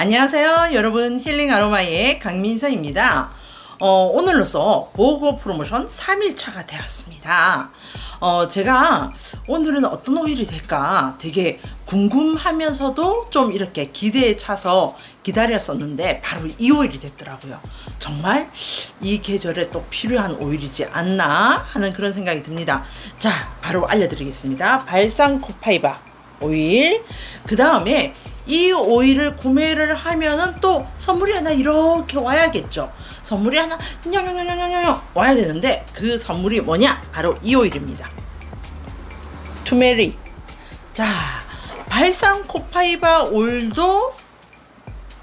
안녕하세요 여러분, 힐링 아로마의 강민서입니다. 오늘로써 보고 프로모션 3일차가 되었습니다. 제가 오늘은 어떤 오일이 될까 되게 궁금하면서도 좀 이렇게 기대에 차서 기다렸었는데 바로 이 오일이 됐더라고요. 정말 이 계절에 또 필요한 오일이지 않나 하는 그런 생각이 듭니다. 자, 바로 알려드리겠습니다. 발상 코파이바 오일, 그 다음에 이 오일을 구매를 하면은 또 선물이 하나 이렇게 와야겠죠. 선물이 하나 냥냥냥냥냥 와야 되는데 그 선물이 뭐냐? 바로 이 오일입니다. 투메릭. 자, 발상 코파이바 오일도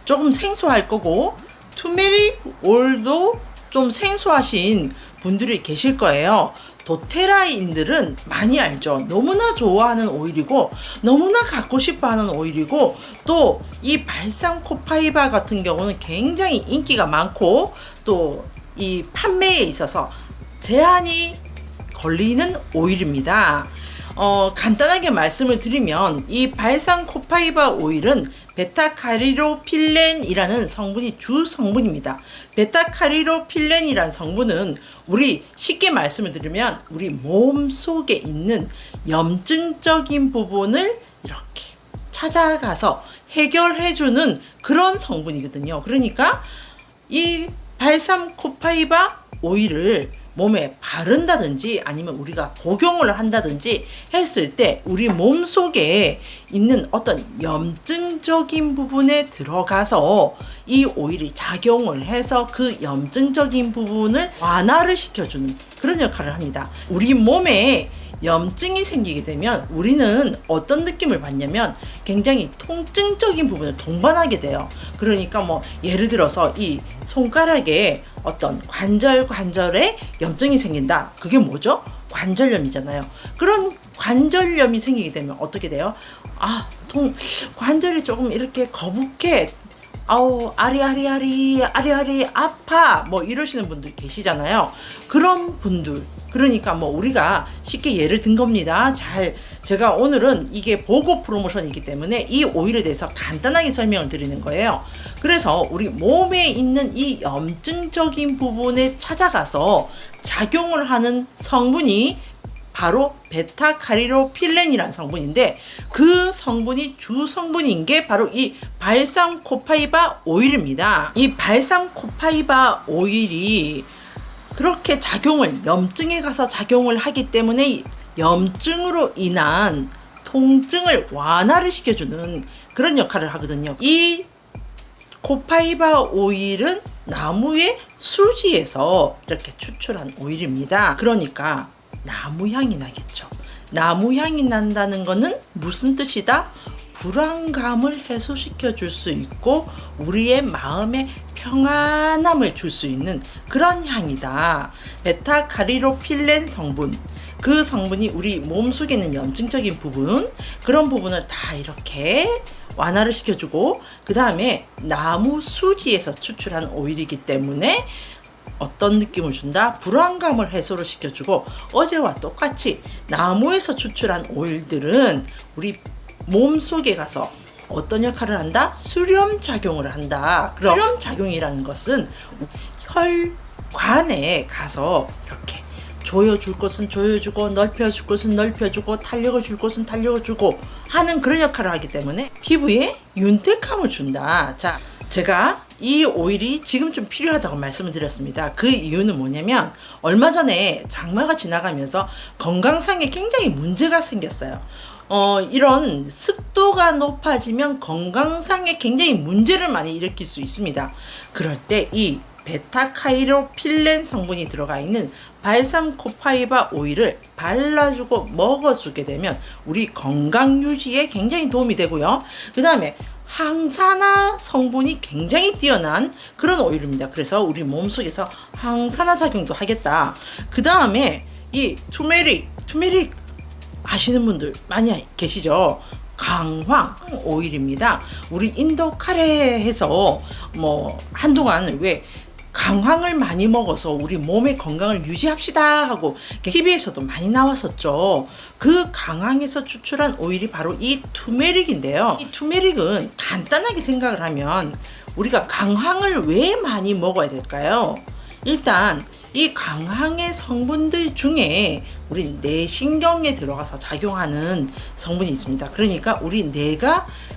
조금 생소할 거고 투메릭 오일도 좀 생소하신 분들이 계실 거예요. 도테라인들은 많이 알죠. 너무나 좋아하는 오일이고 너무나 갖고 싶어하는 오일이고, 또 이 발상 코파이바 같은 경우는 굉장히 인기가 많고 또 이 판매에 있어서 제한이 걸리는 오일입니다. 간단하게 말씀을 드리면 이 발상 코파이바 오일은 베타카리로필렌이라는 성분이 주 성분입니다. 베타카리로필렌이라는 성분은 우리 쉽게 말씀을 드리면 우리 몸 속에 있는 염증적인 부분을 이렇게 찾아가서 해결해주는 그런 성분이거든요. 그러니까 이 발상 코파이바 오일을 몸에 바른다든지 아니면 우리가 복용을 한다든지 했을 때 우리 몸 속에 있는 어떤 염증적인 부분에 들어가서 이 오일이 작용을 해서 그 염증적인 부분을 완화를 시켜주는 그런 역할을 합니다. 우리 몸에 염증이 생기게 되면 우리는 어떤 느낌을 받냐면 굉장히 통증적인 부분을 동반하게 돼요. 그러니까 뭐 예를 들어서 이 손가락에 어떤 관절에 염증이 생긴다. 그게 뭐죠? 관절염이잖아요. 그런 관절염이 생기게 되면 어떻게 돼요? 관절이 조금 이렇게 거북해. 아리아리 아파. 뭐 이러시는 분들 계시잖아요. 그런 분들. 그러니까 뭐 우리가 쉽게 예를 든 겁니다. 제가 오늘은 이게 보고 프로모션이기 때문에 이 오일에 대해서 간단하게 설명을 드리는 거예요. 그래서 우리 몸에 있는 이 염증적인 부분에 찾아가서 작용을 하는 성분이 바로 베타카리로필렌이라는 성분인데, 그 성분이 주 성분인 게 바로 이 발상 코파이바 오일입니다. 이 발상 코파이바 오일이 그렇게 염증에 가서 작용을 하기 때문에 염증으로 인한 통증을 완화를 시켜주는 그런 역할을 하거든요. 이 코파이바 오일은 나무의 수지에서 이렇게 추출한 오일입니다. 그러니까 나무 향이 나겠죠. 나무 향이 난다는 거는 무슨 뜻이다? 불안감을 해소시켜 줄 수 있고 우리의 마음에 평안함을 줄 수 있는 그런 향이다. 베타카리로필렌 성분, 그 성분이 우리 몸 속에 있는 염증적인 부분, 그런 부분을 다 이렇게 완화를 시켜주고, 그 다음에 나무 수지에서 추출한 오일이기 때문에 어떤 느낌을 준다? 불안감을 해소를 시켜주고, 어제와 똑같이 나무에서 추출한 오일들은 우리 몸 속에 가서 어떤 역할을 한다? 수렴 작용을 한다. 그럼 수렴 작용이라는 것은 혈관에 가서 이렇게 조여줄 것은 조여주고 넓혀줄 것은 넓혀주고 탄력을 줄 것은 탄력을 주고 하는 그런 역할을 하기 때문에 피부에 윤택함을 준다. 자, 제가 이 오일이 지금 좀 필요하다고 말씀을 드렸습니다. 그 이유는 뭐냐면 얼마 전에 장마가 지나가면서 건강상에 굉장히 문제가 생겼어요. 이런 습도가 높아지면 건강상에 굉장히 문제를 많이 일으킬 수 있습니다. 그럴 때 이 베타카이로필렌 성분이 들어가 있는 발상 코파이바 오일을 발라주고 먹어주게 되면 우리 건강 유지에 굉장히 도움이 되고요. 그 다음에 항산화 성분이 굉장히 뛰어난 그런 오일입니다. 그래서 우리 몸속에서 항산화 작용도 하겠다. 그 다음에 이 투메릭 아시는 분들 많이 계시죠? 강황 오일입니다. 우리 인도 카레에서 뭐 한동안 왜 강황을 많이 먹어서 우리 몸의 건강을 유지합시다 하고 TV에서도 많이 나왔었죠. 그 강황에서 추출한 오일이 바로 이 투메릭인데요. 이 투메릭은 간단하게 생각을 하면 우리가 강황을 왜 많이 먹어야 될까요? 일단 이 강황의 성분들 중에 우리 뇌신경에 들어가서 작용하는 성분이 있습니다. 그러니까 우리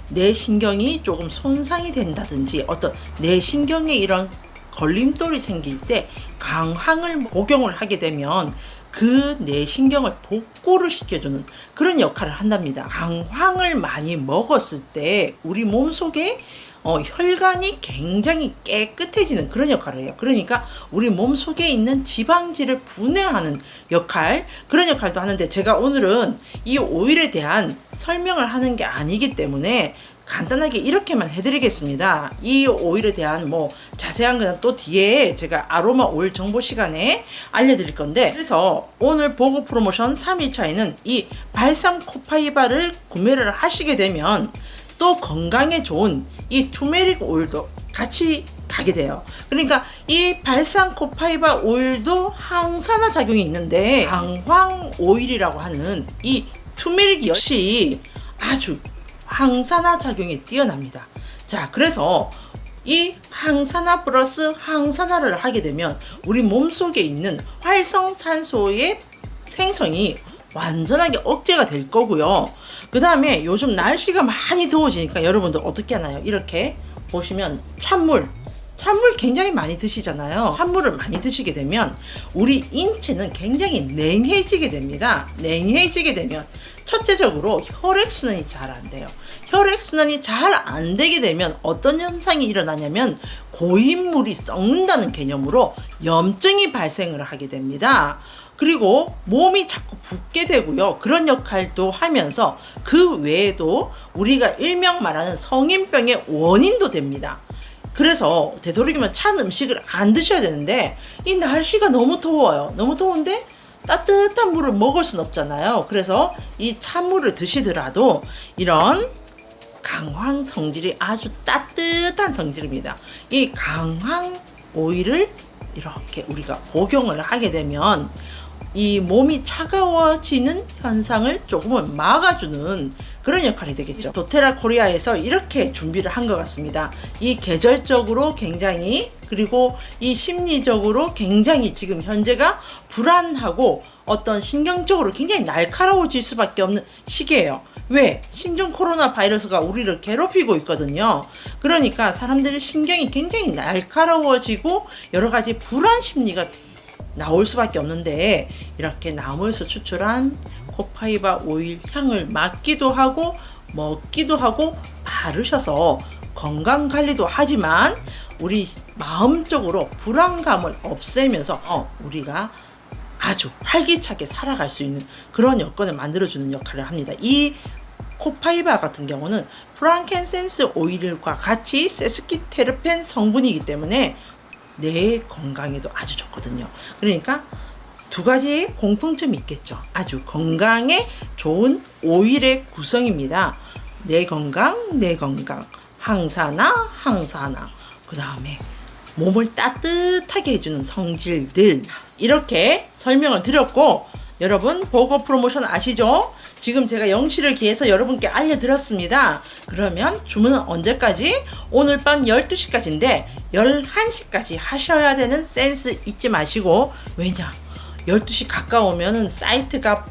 뇌신경이 조금 손상이 된다든지 어떤 뇌신경에 이런 걸림돌이 생길 때 강황을 복용을 하게 되면 그 뇌신경을 복구를 시켜주는 그런 역할을 한답니다. 강황을 많이 먹었을 때 우리 몸속에 혈관이 굉장히 깨끗해지는 그런 역할을 해요. 그러니까 우리 몸속에 있는 지방질을 분해하는 역할, 그런 역할도 하는데 제가 오늘은 이 오일에 대한 설명을 하는 게 아니기 때문에 간단하게 이렇게만 해드리겠습니다. 이 오일에 대한 자세한 거는 또 뒤에 제가 아로마 오일 정보 시간에 알려드릴 건데, 그래서 오늘 보고 프로모션 3일차에는 이 발삼 코파이바를 구매를 하시게 되면 또 건강에 좋은 이 투메릭 오일도 같이 가게 돼요. 그러니까 이 발삼 코파이바 오일도 항산화 작용이 있는데 강황 오일이라고 하는 이 투메릭 역시 아주 항산화 작용이 뛰어납니다. 자, 그래서 이 항산화 플러스 항산화를 하게 되면 우리 몸속에 있는 활성산소의 생성이 완전하게 억제가 될 거고요. 그 다음에 요즘 날씨가 많이 더워지니까 여러분들 어떻게 하나요? 이렇게 보시면 찬물 굉장히 많이 드시잖아요. 찬물을 많이 드시게 되면 우리 인체는 굉장히 냉해지게 됩니다. 냉해지게 되면 첫째적으로 혈액순환이 잘 안 돼요. 혈액순환이 잘 안 되게 되면 어떤 현상이 일어나냐면 고인물이 썩는다는 개념으로 염증이 발생을 하게 됩니다. 그리고 몸이 자꾸 붓게 되고요. 그런 역할도 하면서 그 외에도 우리가 일명 말하는 성인병의 원인도 됩니다. 그래서 되도록이면 찬 음식을 안 드셔야 되는데 이 날씨가 너무 더워요. 너무 더운데 따뜻한 물을 먹을 순 없잖아요. 그래서 이 찬물을 드시더라도 이런 강황 성질이 아주 따뜻한 성질입니다. 이 강황 오일을 이렇게 우리가 복용을 하게 되면 이 몸이 차가워지는 현상을 조금은 막아주는 그런 역할이 되겠죠. 도테라 코리아에서 이렇게 준비를 한 것 같습니다. 이 계절적으로 굉장히, 그리고 이 심리적으로 굉장히 지금 현재가 불안하고 어떤 신경적으로 굉장히 날카로워질 수밖에 없는 시기예요. 왜? 신종 코로나 바이러스가 우리를 괴롭히고 있거든요. 그러니까 사람들의 신경이 굉장히 날카로워지고 여러 가지 불안 심리가 나올 수밖에 없는데, 이렇게 나무에서 추출한 코파이바 오일 향을 맡기도 하고 먹기도 하고 바르셔서 건강 관리도 하지만 우리 마음적으로 불안감을 없애면서 우리가 아주 활기차게 살아갈 수 있는 그런 여건을 만들어주는 역할을 합니다. 이 코파이바 같은 경우는 프랑켄센스 오일과 같이 세스키테르펜 성분이기 때문에 뇌 건강에도 아주 좋거든요. 그러니까 두 가지의 공통점이 있겠죠. 아주 건강에 좋은 오일의 구성입니다. 뇌 건강, 항산화, 그 다음에 몸을 따뜻하게 해주는 성질들, 이렇게 설명을 드렸고, 여러분 보고 프로모션 아시죠? 지금 제가 영시를 기해서 여러분께 알려드렸습니다. 그러면 주문은 언제까지? 오늘 밤 12시까지인데 11시까지 하셔야 되는 센스 잊지 마시고, 왜냐? 12시 가까우면 사이트가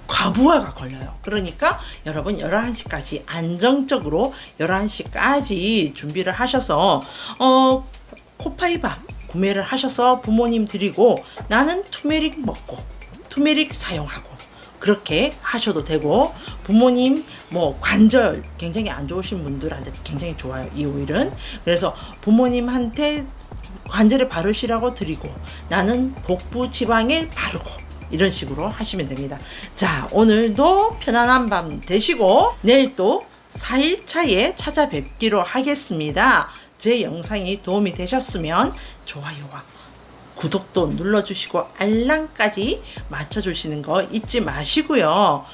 과부하가 걸려요. 그러니까 여러분 11시까지 안정적으로 11시까지 준비를 하셔서 코파이바 구매를 하셔서 부모님 드리고 나는 투메릭 먹고 투메릭 사용하고 그렇게 하셔도 되고, 부모님 관절 굉장히 안 좋으신 분들한테 굉장히 좋아요, 이 오일은. 그래서 부모님한테 관절에 바르시라고 드리고 나는 복부 지방에 바르고, 이런 식으로 하시면 됩니다. 자, 오늘도 편안한 밤 되시고 내일 또 4일차에 찾아뵙기로 하겠습니다. 제 영상이 도움이 되셨으면 좋아요와 구독도 눌러주시고 알람까지 맞춰주시는 거 잊지 마시고요.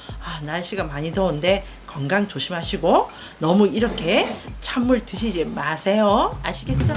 날씨가 많이 더운데 건강 조심하시고 너무 이렇게 찬물 드시지 마세요. 아시겠죠?